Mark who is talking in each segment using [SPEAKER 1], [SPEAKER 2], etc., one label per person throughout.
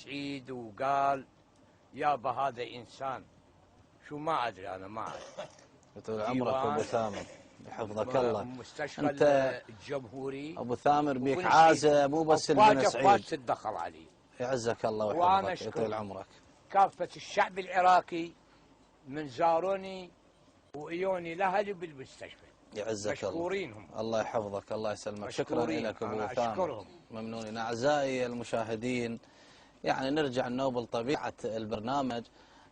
[SPEAKER 1] سعيد وقال يابا هذا إنسان شو ما أدري أنا ما أعرف.
[SPEAKER 2] طول عمرك أبو ثامر يحفظك الله.
[SPEAKER 1] مستشفى
[SPEAKER 2] أنت
[SPEAKER 1] الجمهوري
[SPEAKER 2] أبو ثامر بيك عازة مو بس بن سعيد.
[SPEAKER 1] تتدخل علي.
[SPEAKER 2] يعزك الله ويحفظك يطول عمرك.
[SPEAKER 1] كافة الشعب العراقي من زاروني وإيوني لأهلي بالمستشفى.
[SPEAKER 2] يعزك
[SPEAKER 1] مشكورين
[SPEAKER 2] الله. الله يحفظك الله يسلمك. شكرا لك أبو ثامر.
[SPEAKER 1] أشكرهم.
[SPEAKER 2] ممنونين. أعزائي المشاهدين، يعني نرجع نوبل طبيعة البرنامج،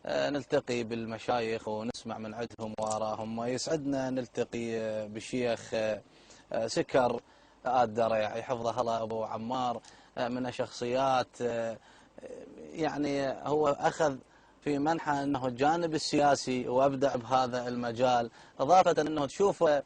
[SPEAKER 2] نلتقي بالمشايخ ونسمع من عندهم وآرائهم، ويسعدنا نلتقي بشيخ سكر آل درع يحفظه الله أبو عمار، من الشخصيات يعني هو أخذ في منحى أنه الجانب السياسي وأبدع بهذا المجال، إضافة أنه تشوفه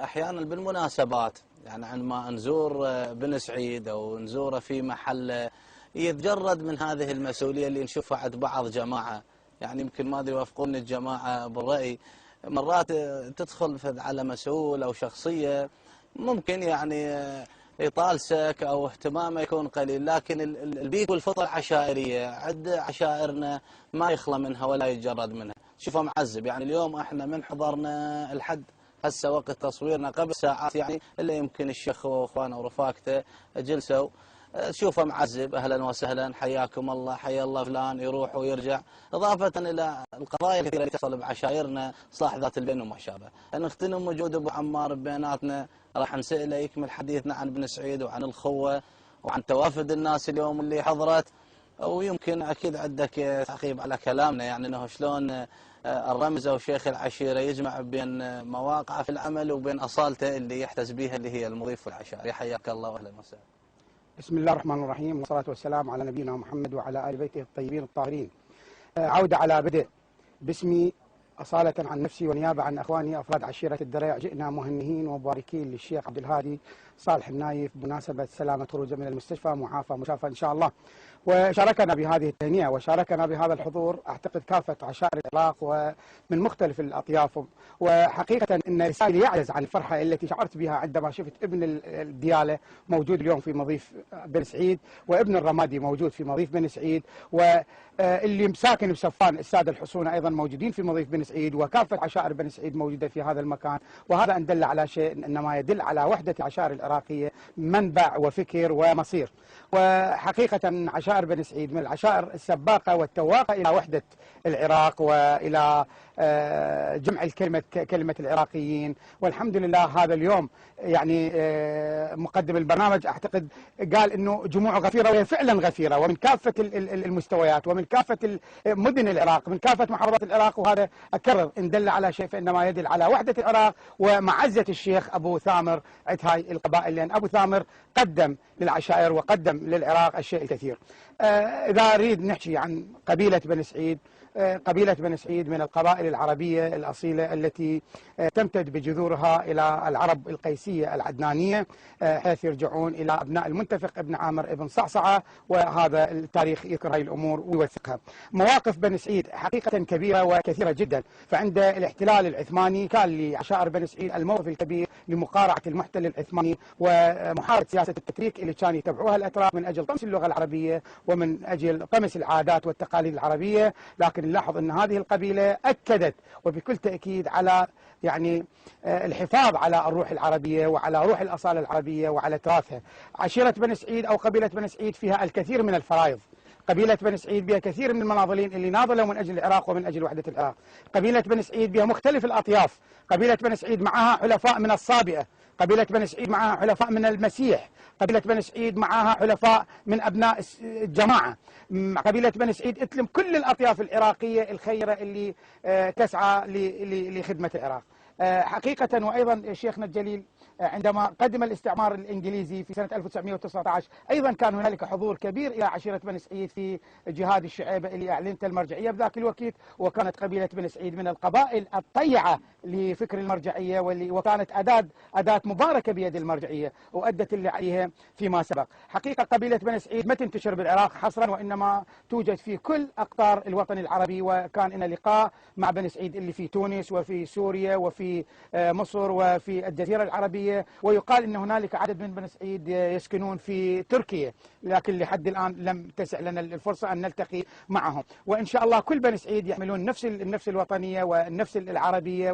[SPEAKER 2] أحيانا بالمناسبات، يعني عندما نزور بن سعيد أو نزوره في محل يتجرد من هذه المسؤولية اللي نشوفها عند بعض جماعة، يعني يمكن ما أدري يوافقوني الجماعة بالرأي، مرات تدخل على مسؤول أو شخصية ممكن يعني يطالسك أو اهتمامه يكون قليل، لكن البيك والفطر العشائرية عند عشائرنا ما يخلى منها ولا يتجرد منها، شوفها معذب. يعني اليوم احنا من حضرنا الحد هسه وقت تصويرنا قبل ساعات، يعني إلا يمكن الشيخ واخوانه ورفاقته جلسوا، تشوفه معذب، اهلا وسهلا حياكم الله حيا الله فلان، يروح ويرجع، اضافه الى القضايا الكثيره اللي تحصل بعشائرنا، اصلاح ذات البين وما شابه. نغتنم وجود ابو عمار بيناتنا، راح نسأله يكمل حديثنا عن بن سعيد وعن الخوه وعن توافد الناس اليوم اللي حضرت، ويمكن اكيد عندك تعقيب على كلامنا، يعني انه شلون الرمز او شيخ العشيره يجمع بين مواقعه في العمل وبين اصالته اللي يحتز بها اللي هي المضيف والعشائري. حياك الله واهلا وسهلا.
[SPEAKER 3] بسم الله الرحمن الرحيم، والصلاة والسلام على نبينا محمد وعلى آل بيته الطيبين الطاهرين. عودة على بدء باسمي أصالة عن نفسي ونيابة عن أخواني أفراد عشيرة الدرع، جئنا مهنئين ومباركين للشيخ عبد الهادي صالح النايف بمناسبة سلامة خروجه من المستشفى معافى مشافى إن شاء الله. وشاركنا بهذه التهنئة وشاركنا بهذا الحضور أعتقد كافة عشائر العراق ومن مختلف الأطياف، وحقيقة أن لساني يعجز عن الفرحة التي شعرت بها عندما شفت ابن الديالة موجود اليوم في مضيف بن سعيد، وابن الرمادي موجود في مضيف بن سعيد، واللي مساكن بسفان السادة الحصون أيضا موجودين في مضيف بن سعيد، وكافة عشائر بن سعيد موجودة في هذا المكان. وهذا أن دل على شيء، إنما يدل على وحدة عشائر العراقية منبع وفكر ومصير. وحقيقة عشائر بن سعيد من العشائر السباقة والتواقة إلى وحدة العراق وإلى جمع كلمة العراقيين. والحمد لله هذا اليوم يعني مقدم البرنامج أعتقد قال أنه جموع غفيرة، وهي فعلا غفيرة، ومن كافة المستويات ومن كافة مدن العراق من كافة محافظات العراق. وهذا أكرر إن دل على شيء فإنما يدل على وحدة العراق ومعزة الشيخ أبو ثامر عند هاي القبائل، لأن أبو ثامر قدم للعشائر وقدم للعراق الشيء الكثير. إذا أريد نحكي عن قبيلة بن سعيد، قبيلة بن سعيد من القبائل العربية الأصيلة التي تمتد بجذورها إلى العرب القيسية العدنانية، حيث يرجعون إلى أبناء المنتفق ابن عامر ابن صعصعة، وهذا التاريخ يذكر هذه الأمور ويوثقها. مواقف بن سعيد حقيقة كبيرة وكثيرة جدا. فعند الاحتلال العثماني كان لعشائر بن سعيد الموقف الكبير لمقارعة المحتل العثماني ومحاربة سياسة التتريك اللي كان يتبعوها الأتراك من أجل طمس اللغة العربية ومن أجل طمس العادات والتقاليد العربية. لكن نلاحظ أن هذه القبيلة أكدت وبكل تأكيد على يعني الحفاظ على الروح العربية وعلى روح الأصالة العربية وعلى تراثها. عشيرة بن سعيد أو قبيلة بن سعيد فيها الكثير من الفرائض. قبيلة بن سعيد بها كثير من المناضلين اللي ناضلوا من أجل العراق ومن أجل وحدة العراق. قبيلة بن سعيد بها مختلف الأطياف. قبيلة بن سعيد معها حلفاء من الصابئة، قبيلة بن سعيد معها حلفاء من المسيح، قبيلة بن سعيد معها حلفاء من أبناء الجماعة. قبيلة بن سعيد اتلم كل الأطياف العراقية الخيرة اللي تسعى لخدمة العراق. حقيقة. وأيضا شيخنا الجليل عندما قدم الاستعمار الإنجليزي في سنة 1919 أيضا كان هنالك حضور كبير إلى عشيرة بن سعيد في جهاد الشعيبة اللي أعلنت المرجعية بذاك الوقت. وكانت قبيلة بن سعيد من القبائل الطيعة لفكر المرجعية، وكانت أداة مباركة بيد المرجعية وأدت اللي عليها فيما سبق. حقيقة قبيلة بن سعيد ما تنتشر بالعراق حصرا، وإنما توجد في كل أقطار الوطن العربي. وكان لنا لقاء مع بن سعيد اللي في تونس وفي سوريا وفي في مصر وفي الجزيرة العربية، ويقال أن هنالك عدد من بني سعيد يسكنون في تركيا، لكن لحد الآن لم تسع لنا الفرصة أن نلتقي معهم. وإن شاء الله كل بني سعيد يحملون النفس الوطنية والنفس العربية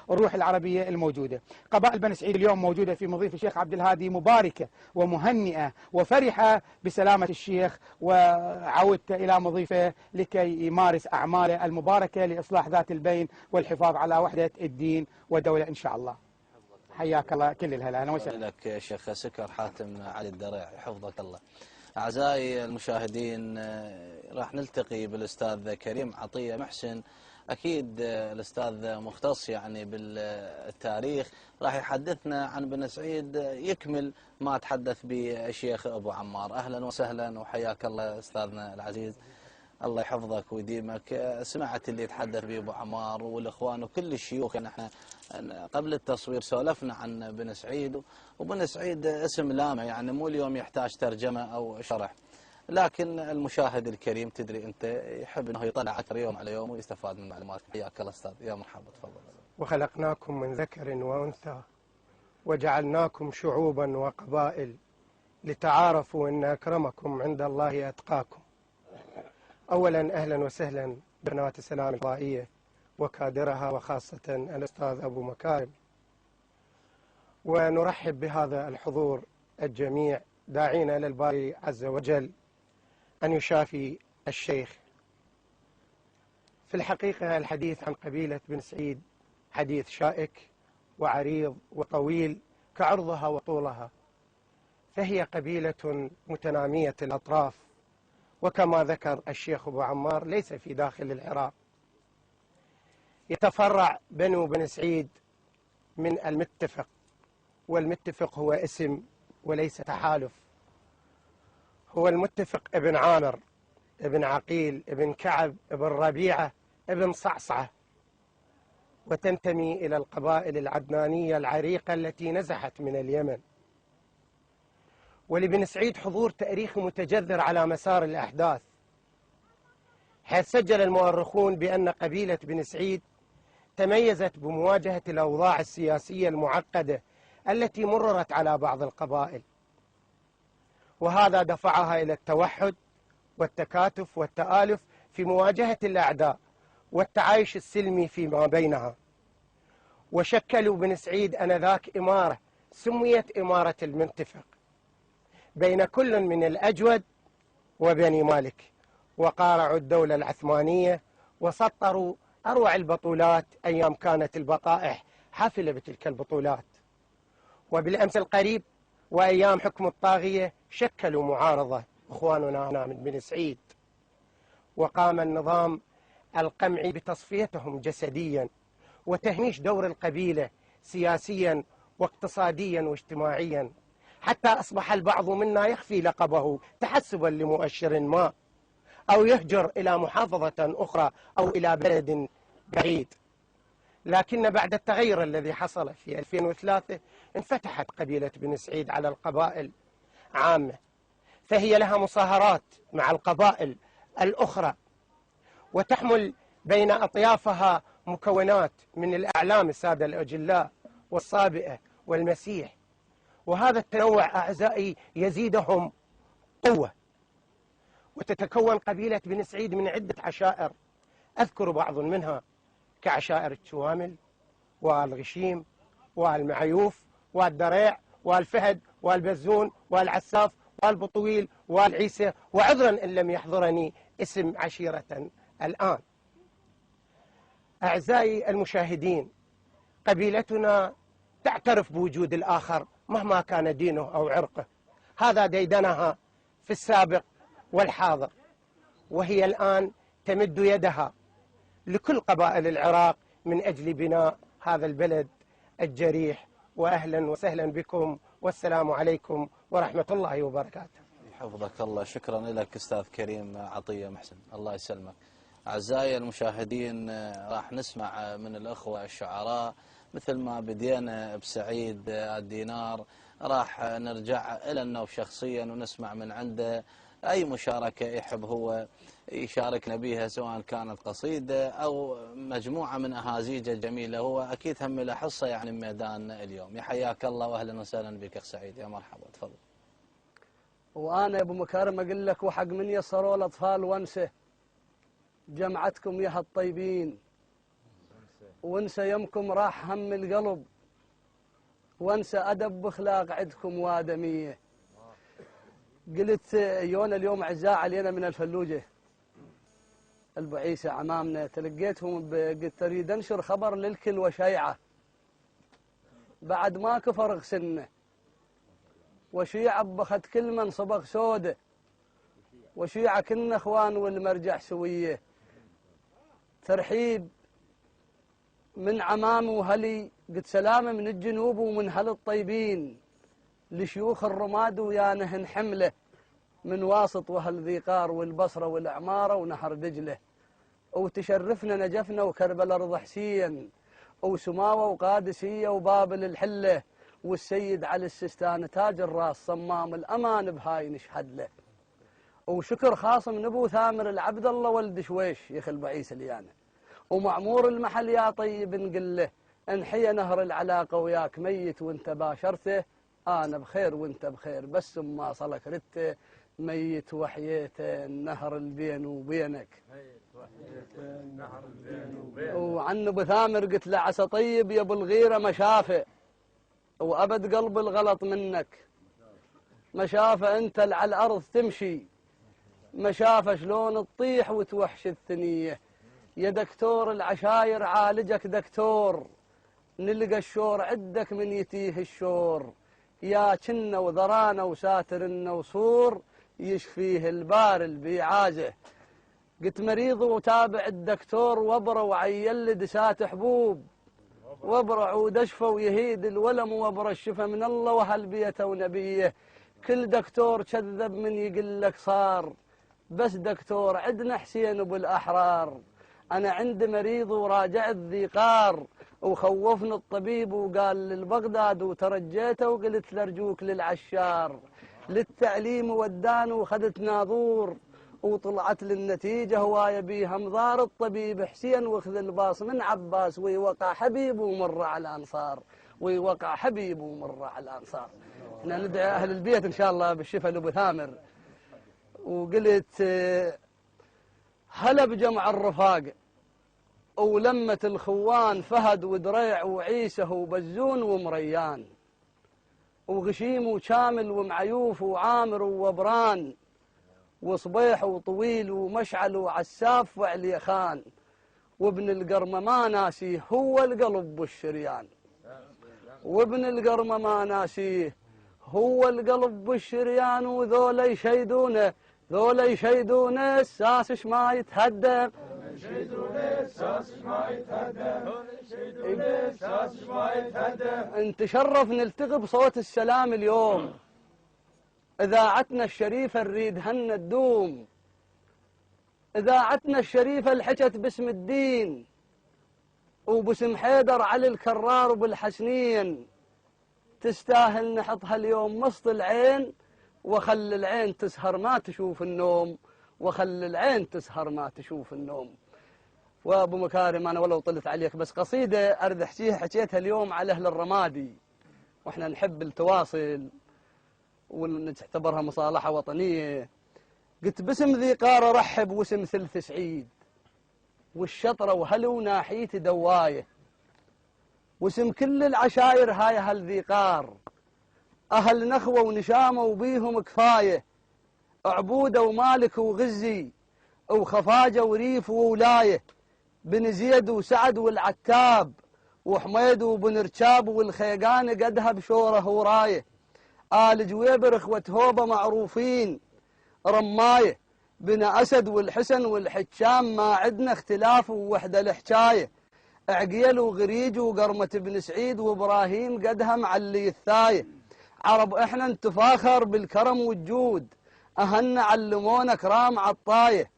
[SPEAKER 3] والروح العربية الموجودة. قبائل بني سعيد اليوم موجودة في مضيف الشيخ عبد الهادي مباركة ومهنئة وفرحة بسلامة الشيخ وعودته إلى مضيفه لكي يمارس أعماله المباركة لإصلاح ذات البين والحفاظ على وحدة الدين والدولة إن شاء الله. حياك الله كل الهلا. أنا وسهلا
[SPEAKER 2] لك شيخ سكر حاتم علي الدريع، حفظك الله. أعزائي المشاهدين، راح نلتقي بالأستاذ كريم عطية محسن. أكيد الأستاذ مختص يعني بالتاريخ، راح يحدثنا عن بن سعيد يكمل ما تحدث به الشيخ أبو عمار. أهلا وسهلا وحياك الله أستاذنا العزيز، الله يحفظك ويديمك. سمعت اللي يتحدث به أبو عمار والإخوان وكل الشيوخ. يعني احنا قبل التصوير سولفنا عن بن سعيد، وبن سعيد اسم لامع، يعني مو اليوم يحتاج ترجمة أو شرح، لكن المشاهد الكريم تدري أنت يحب أنه يطلع أكثر يوم على يوم ويستفاد من معلوماتك. حياك الله أستاذ، يا مرحبا، تفضل.
[SPEAKER 4] وخلقناكم من ذكر وأنثى وجعلناكم شعوبا وقبائل لتعارفوا إن أكرمكم عند الله أتقاكم. أولا أهلا وسهلا بقناة السلام الفضائية وكادرها وخاصة الأستاذ أبو مكارم، ونرحب بهذا الحضور الجميع داعين إلى الباري عز وجل أن يشافي الشيخ. في الحقيقة الحديث عن قبيلة بن سعيد حديث شائك وعريض وطويل كعرضها وطولها، فهي قبيلة متنامية الأطراف، وكما ذكر الشيخ أبو عمار ليس في داخل العراق. يتفرع بن سعيد من المتفق، والمتفق هو اسم وليس تحالف. هو المتفق ابن عامر ابن عقيل ابن كعب ابن ربيعة ابن صعصعة، وتنتمي إلى القبائل العدنانية العريقة التي نزحت من اليمن. ولبن سعيد حضور تاريخي متجذر على مسار الأحداث، حيث سجل المؤرخون بأن قبيلة بن سعيد تميزت بمواجهة الأوضاع السياسية المعقدة التي مررت على بعض القبائل، وهذا دفعها إلى التوحد والتكاتف والتآلف في مواجهة الأعداء والتعايش السلمي فيما بينها. وشكلوا بن سعيد آنذاك إمارة سميت إمارة المنتفق بين كل من الأجود وبني مالك، وقارعوا الدولة العثمانية وسطروا أروع البطولات أيام كانت البطائح حافلة بتلك البطولات. وبالأمس القريب وأيام حكم الطاغية شكلوا معارضة إخواننا هنا من بن سعيد، وقام النظام القمعي بتصفيتهم جسديا وتهميش دور القبيلة سياسيا واقتصاديا واجتماعيا، حتى أصبح البعض منا يخفي لقبه تحسبا لمؤشر ما، أو يهجر إلى محافظة أخرى أو إلى بلد بعيد. لكن بعد التغير الذي حصل في 2003 انفتحت قبيلة بن سعيد على القبائل عامة، فهي لها مصاهرات مع القبائل الأخرى، وتحمل بين أطيافها مكونات من الأعلام السادة الأجلاء والصابئة والمسيح. وهذا التنوع أعزائي يزيدهم قوة. وتتكون قبيلة بن سعيد من عدة عشائر، أذكر بعض منها كعشائر الشوامل والغشيم والمعيوف والدريع والفهد والبزون والعساف والبطويل والعيسى، وعذرا إن لم يحضرني اسم عشيرة الآن. أعزائي المشاهدين، قبيلتنا تعترف بوجود الآخر مهما كان دينه أو عرقه، هذا ديدنها في السابق والحاضر، وهي الآن تمد يدها لكل قبائل العراق من أجل بناء هذا البلد الجريح. وأهلا وسهلا بكم، والسلام عليكم ورحمة الله وبركاته.
[SPEAKER 2] حفظك الله. شكرا لك أستاذ كريم عطية محسن، الله يسلمك. أعزائي المشاهدين، راح نسمع من الأخوة الشعراء مثل ما بدينا بسعيد الدينار، راح نرجع إلى النوف شخصيا ونسمع من عنده أي مشاركة يحب هو يشاركنا بها، سواء كانت قصيدة أو مجموعة من أهازيج جميلة، هو أكيد هم له حصة يعني بميدان اليوم. يا حياك الله وأهلا وسهلا بك أخ سعيد، يا مرحبا، تفضل.
[SPEAKER 5] وأنا يا أبو مكارم أقول لك وحق من يسروا الأطفال وانسى جمعتكم يا الطيبين، وانسى يمكم راح هم القلب، وانسى أدب بأخلاق عندكم وآدمية. قلت يونا اليوم أعزاء علينا من الفلوجة البعيسة عمامنا، تلقيتهم قلت تريد أنشر خبر للكل وشيعة بعد ما كفر سنه، وشيعة بخت كل من صبغ سودة، وشيعة كنا اخوان والمرجع سوية. ترحيب من عمامي وهلي، قد سلامة من الجنوب ومن هل الطيبين، لشيوخ الرماد ويانهن حمله، من واسط وهل ذي قار والبصرة والعمارة ونهر دجله. وتشرفنا نجفنا وكربل أرض حسين وسماوة وقادسية وبابل الحلة، والسيد علي السستان تاج الراس صمام الأمان بهاي نشهد له. وشكر خاص من أبو ثامر العبد الله ولد شويش يخل بعيس اليانة، ومعمور المحل يا طيب نقل له انحيا نهر العلاقة وياك ميت وانت باشرته، أنا بخير وانت بخير بس ما صلك رته، ميت وحييته النهر البين وبينك. وعن أبو ثامر قلت له عسى طيب يا أبو الغيرة مشافة، وأبد قلب الغلط منك، مشافة أنت على الأرض تمشي، مشافة شلون تطيح وتوحش الثنية. يا دكتور العشاير عالجك دكتور، نلقى الشور عدك من يتيه الشور، يا كنا وذرانا وساترنا وصور، يشفيه البار البيعازه. قلت مريض وتابع الدكتور وبره وعيل دسات حبوب، وبره عود اشفى ويهيد الولم، وبره الشفى من الله وهالبيته ونبيه. كل دكتور كذب من يقول لك صار، بس دكتور عندنا حسين ابو الاحرار. انا عندي مريض وراجعت ذي قار، وخوفني الطبيب وقال للبغداد، وترجيته وقلت لارجوك للعشار. للتعليم ودان وخذت ناظور، وطلعت للنتيجة هواية بيها مضار. الطبيب حسين واخذ الباص من عباس، ويوقع حبيب ومر على الأنصار، ويوقع حبيب ومر على الأنصار. احنا ندعي أهل البيت إن شاء الله بالشفاء لأبو ثامر. وقلت هلا بجمع الرفاق ولمة الخوان، فهد ودريع وعيسى وبزون ومريان، وغشيم وشامل ومعيوف وعامر وبران، وصبيح وطويل ومشعل وعساف وعلي خان. وابن القرمة ما ناسيه هو القلب والشريان، وابن القرمة ما ناسيه هو القلب والشريان. وذولا يشيدونه ذولا يشيدونه الساسش ما يتهدى، نتشرف نلتقي بصوت السلام اليوم، إذاعتنا الشريفة نريد هن الدوم، إذاعتنا الشريفة الحكت باسم الدين، وباسم حيدر علي الكرار وبالحسنين. تستاهل نحطها اليوم وسط العين، وخل العين تسهر ما تشوف النوم، وخل العين تسهر ما تشوف النوم. وابو مكارم انا ولو طلت عليك بس قصيده اريد احكيها، حكيتها اليوم على اهل الرمادي، واحنا نحب التواصل ونعتبرها مصالحه وطنيه. قلت باسم ذي قار ارحب واسم ثلث سعيد، والشطره وهلو ناحيتي دوايه، واسم كل العشاير هاي اهل ذي قار، اهل نخوه ونشامه وبيهم كفايه، عبوده ومالك وغزي وخفاجه وريف وولايه، بن زيد وسعد والعتاب وحميد وبن رشاب والخيقان قدها بشوره ورايه، آل جويبر اخوة هوبه معروفين رمايه، بن أسد والحسن والحجام ما عدنا اختلاف ووحدة الحكايه، عقيل وغريج وقرمة بن سعيد وإبراهيم قدها معلي الثايه. عرب احنا نتفاخر بالكرم والجود، أهلنا علمونا كرام عطايه،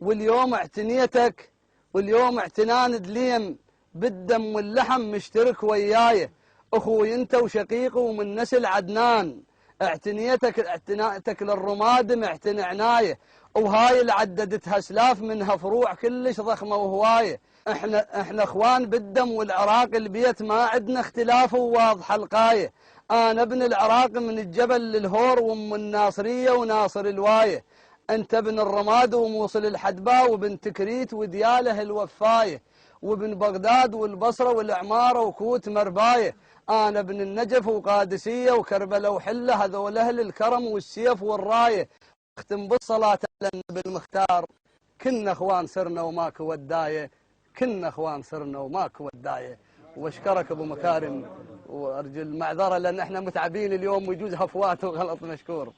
[SPEAKER 5] واليوم اعتنيتك واليوم اعتنان دليم، بالدم واللحم مشترك وياي، اخوي انت وشقيقي ومن نسل عدنان، اعتناءتك للرماد معتنى عناية، وهاي اللي عددتها سلاف منها فروع كلش ضخمة وهواية. احنا اخوان بالدم والعراق البيت ما عندنا اختلاف وواضحة القاية. انا ابن العراق من الجبل للهور وام الناصرية وناصر الواية، انت ابن الرماد وموصل الحدبة وابن تكريت ودياله الوفاية، وابن بغداد والبصرة والعمارة وكوت مرباية. انا ابن النجف وقادسية وكربلاء وحلة، هذول اهل الكرم والسيف والراية. اختم بالصلاة على النبي المختار، كنا اخوان صرنا وماكو وداية، كنا اخوان صرنا وماكو وداية. واشكرك ابو مكارم، وارجو المعذرة لان احنا متعبين اليوم ويجوز هفوات وغلط. مشكور.